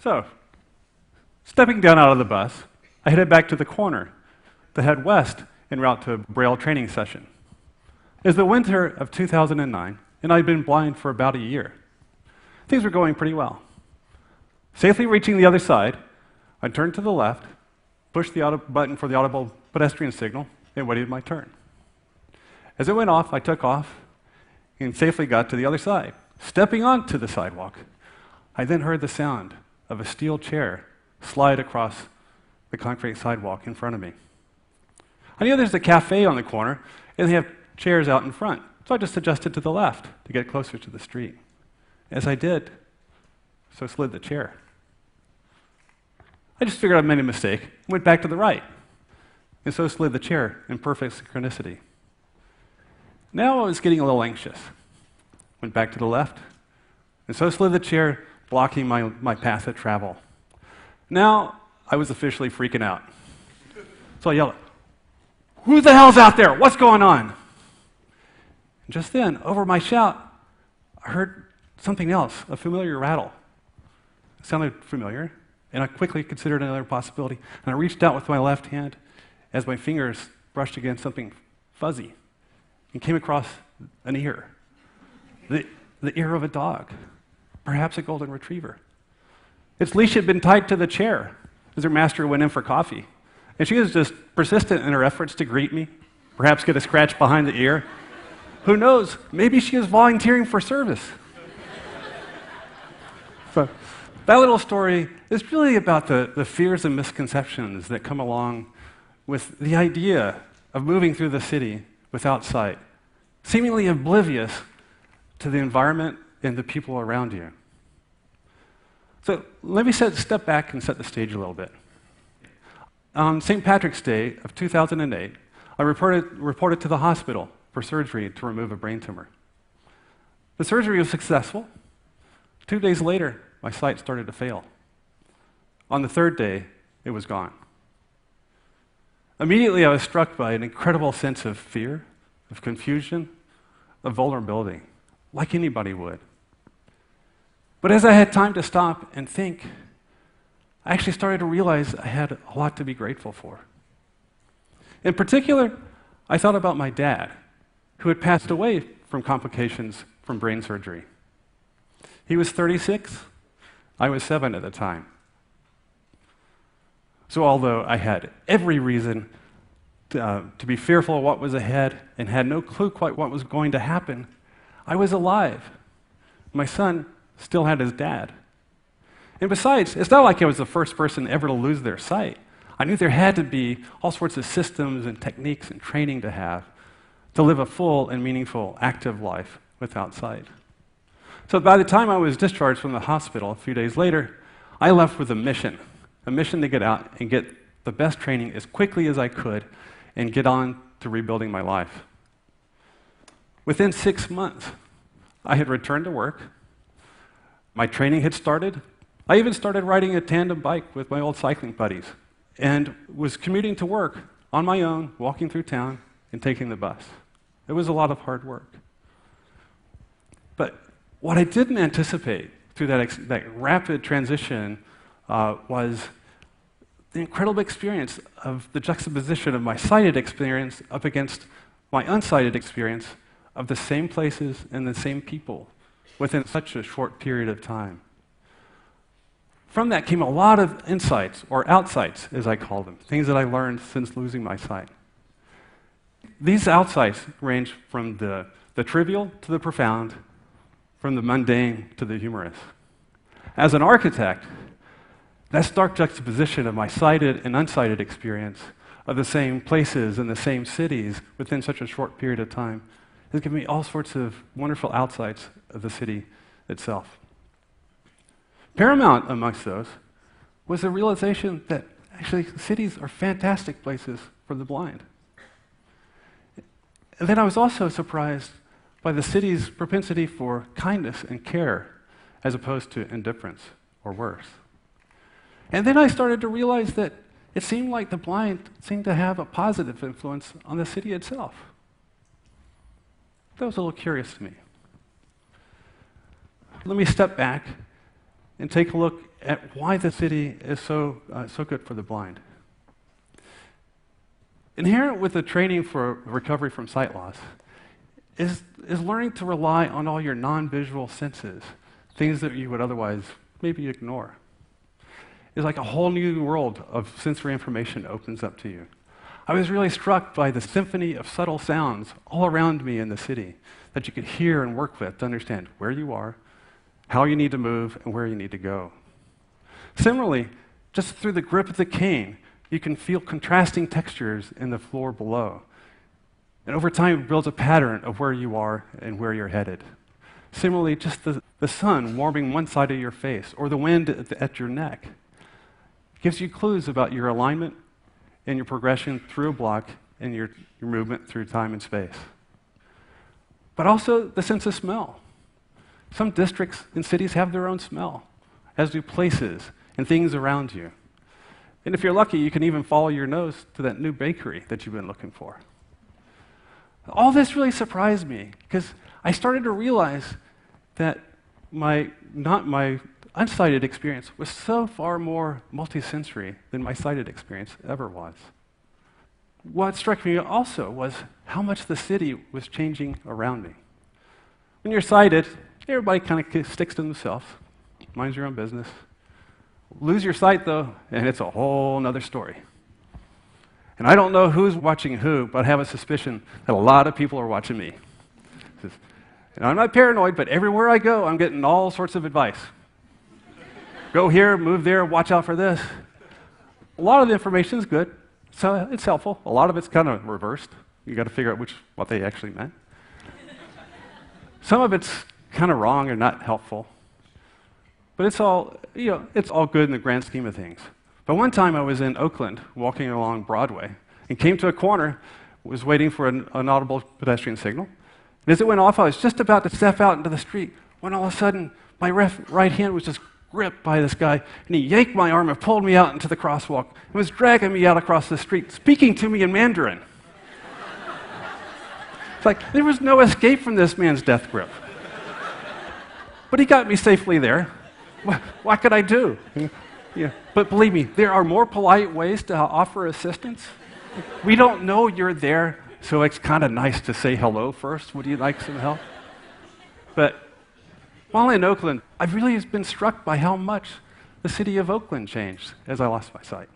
So, stepping down out of the bus, I headed back to the corner to head west en route to a Braille training session. It was the winter of 2009, and I'd been blind for about a year. Things were going pretty well. Safely reaching the other side, I turned to the left, pushed the button for the audible pedestrian signal, and waited my turn. As it went off, I took off and safely got to the other side. Stepping onto the sidewalk, I then heard the sound of a steel chair slide across the concrete sidewalk in front of me. I knew there's a cafe on the corner, and they have chairs out in front, so I just adjusted to the left to get closer to the street. As I did, so slid the chair. I just figured I'd made a mistake, went back to the right, and so slid the chair in perfect synchronicity. Now I was getting a little anxious. Went back to the left, and so slid the chair, blocking my path of travel. Now I was officially freaking out. So I yelled, "Who the hell's out there? What's going on?" And just then, over my shout, I heard something else, a familiar rattle. It sounded familiar, and I quickly considered another possibility. And I reached out with my left hand as my fingers brushed against something fuzzy and came across an ear. The ear of a dog, perhaps a golden retriever. Its leash had been tied to the chair as her master went in for coffee. And she was just persistent in her efforts to greet me, perhaps get a scratch behind the ear. Who knows, maybe she was volunteering for service. So that little story is really about the fears and misconceptions that come along with the idea of moving through the city without sight, seemingly oblivious to the environment and the people around you. So let me step back and set the stage a little bit. On St. Patrick's Day of 2008, I reported to the hospital for surgery to remove a brain tumor. The surgery was successful. 2 days later, my sight started to fail. On the third day, it was gone. Immediately, I was struck by an incredible sense of fear, of confusion, of vulnerability, like anybody would. But as I had time to stop and think, I actually started to realize I had a lot to be grateful for. In particular, I thought about my dad, who had passed away from complications from brain surgery. He was 36, I was 7 at the time. So although I had every reason to be fearful of what was ahead and had no clue quite what was going to happen, I was alive. My son still had his dad. And besides, it's not like I was the first person ever to lose their sight. I knew there had to be all sorts of systems and techniques and training to have to live a full and meaningful, active life without sight. So by the time I was discharged from the hospital a few days later, I left with a mission to get out and get the best training as quickly as I could and get on to rebuilding my life. Within 6 months, I had returned to work. My training had started. I even started riding a tandem bike with my old cycling buddies and was commuting to work on my own, walking through town and taking the bus. It was a lot of hard work. But what I didn't anticipate through that rapid transition was the incredible experience of the juxtaposition of my sighted experience up against my unsighted experience of the same places and the same people within such a short period of time. From that came a lot of insights, or outsights, as I call them, things that I learned since losing my sight. These outsights range from the trivial to the profound, from the mundane to the humorous. As an architect, that stark juxtaposition of my sighted and unsighted experience of the same places and the same cities within such a short period of time has given me all sorts of wonderful outsights of the city itself. Paramount amongst those was the realization that actually cities are fantastic places for the blind. And then I was also surprised by the city's propensity for kindness and care as opposed to indifference or worse. And then I started to realize that it seemed like the blind seemed to have a positive influence on the city itself. That was a little curious to me. Let me step back and take a look at why the city is so good for the blind. Inherent with the training for recovery from sight loss is learning to rely on all your non-visual senses, things that you would otherwise maybe ignore. It's like a whole new world of sensory information opens up to you. I was really struck by the symphony of subtle sounds all around me in the city that you could hear and work with to understand where you are, how you need to move, and where you need to go. Similarly, just through the grip of the cane, you can feel contrasting textures in the floor below. And over time, it builds a pattern of where you are and where you're headed. Similarly, just the sun warming one side of your face or the wind at your neck gives you clues about your alignment and your progression through a block and your movement through time and space. But also the sense of smell. Some districts and cities have their own smell, as do places and things around you. And if you're lucky, you can even follow your nose to that new bakery that you've been looking for. All this really surprised me because I started to realize that my unsighted experience was so far more multisensory than my sighted experience ever was. What struck me also was how much the city was changing around me. When you're sighted, everybody kind of sticks to themselves, minds your own business. Lose your sight, though, and it's a whole other story. And I don't know who's watching who, but I have a suspicion that a lot of people are watching me. And I'm not paranoid, but everywhere I go, I'm getting all sorts of advice. Go here, move there, watch out for this. A lot of the information is good, so it's helpful. A lot of it's kind of reversed. You got to figure out what they actually meant. Some of it's kind of wrong or not helpful. But it's all good in the grand scheme of things. But one time I was in Oakland, walking along Broadway, and came to a corner, was waiting for an audible pedestrian signal. And as it went off, I was just about to step out into the street, when all of a sudden, my right hand was just gripped by this guy, and he yanked my arm and pulled me out into the crosswalk, and was dragging me out across the street, speaking to me in Mandarin. It's like, there was no escape from this man's death grip. But he got me safely there. What could I do? Yeah. But believe me, there are more polite ways to offer assistance. We don't know you're there, so it's kind of nice to say hello first. Would you like some help? But while in Oakland, I've really been struck by how much the city of Oakland changed as I lost my sight.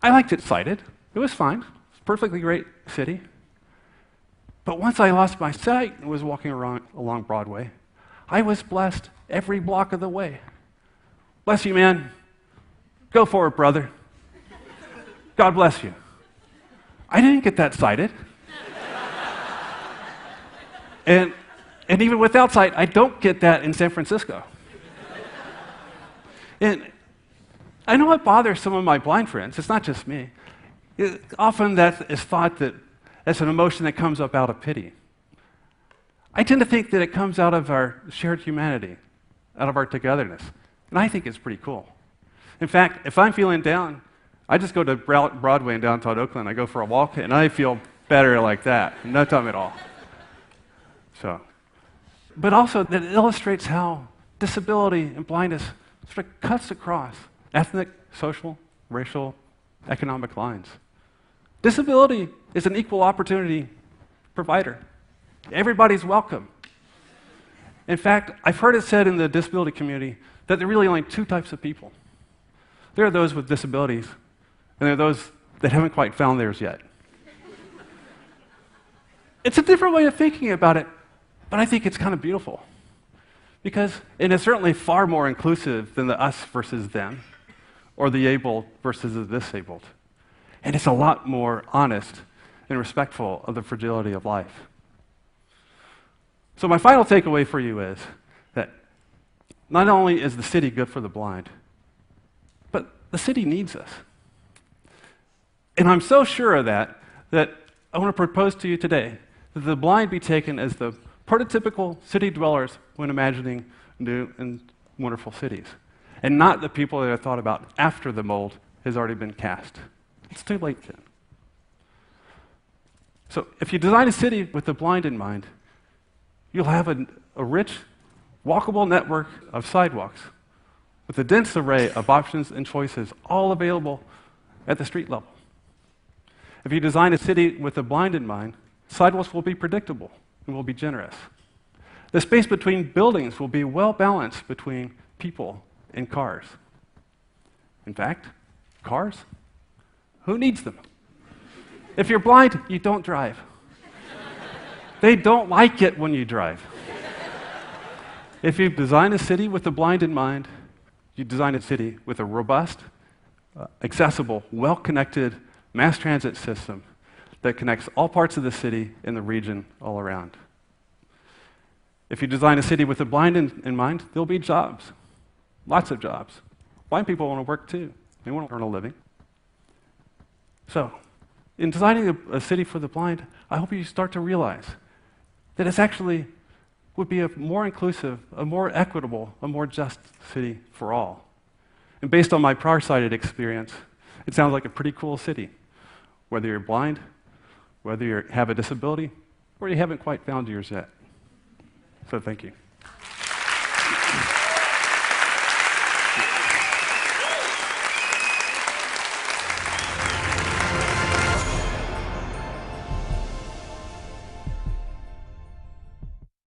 I liked it sighted. It was fine. It's a perfectly great city. But once I lost my sight and was walking along Broadway, I was blessed every block of the way. Bless you, man. Go for it, brother. God bless you. I didn't get that sighted. And even without sight, I don't get that in San Francisco. And I know it bothers some of my blind friends. It's not just me. Often that is thought that it's an emotion that comes up out of pity. I tend to think that it comes out of our shared humanity, out of our togetherness. And I think it's pretty cool. In fact, if I'm feeling down, I just go to Broadway in downtown Oakland. I go for a walk, and I feel better like that. No time at all. But also that it illustrates how disability and blindness sort of cuts across ethnic, social, racial, economic lines. Disability is an equal opportunity provider. Everybody's welcome. In fact, I've heard it said in the disability community that there are really only two types of people. There are those with disabilities, and there are those that haven't quite found theirs yet. It's a different way of thinking about it, but I think it's kind of beautiful. And it's certainly far more inclusive than the us versus them, or the able versus the disabled. And it's a lot more honest and respectful of the fragility of life. So my final takeaway for you is that not only is the city good for the blind, but the city needs us. And I'm so sure of that I want to propose to you today that the blind be taken as the prototypical city dwellers when imagining new and wonderful cities, and not the people that are thought about after the mold has already been cast. It's too late then. So if you design a city with the blind in mind, you'll have a rich walkable network of sidewalks with a dense array of options and choices, all available at the street level. If you design a city with the blind in mind, sidewalks will be predictable and will be generous. The space between buildings will be well balanced between people and cars. In fact, cars? Who needs them? If you're blind, you don't drive. They don't like it when you drive. If you design a city with the blind in mind, you design a city with a robust, accessible, well-connected mass transit system that connects all parts of the city and the region all around. If you design a city with the blind in mind, there'll be jobs, lots of jobs. Blind people want to work too. They want to earn a living. So, in designing a city for the blind, I hope you start to realize that it's actually would be a more inclusive, a more equitable, a more just city for all. And based on my prior-sighted experience, it sounds like a pretty cool city, whether you're blind, whether you have a disability, or you haven't quite found yours yet. So thank you.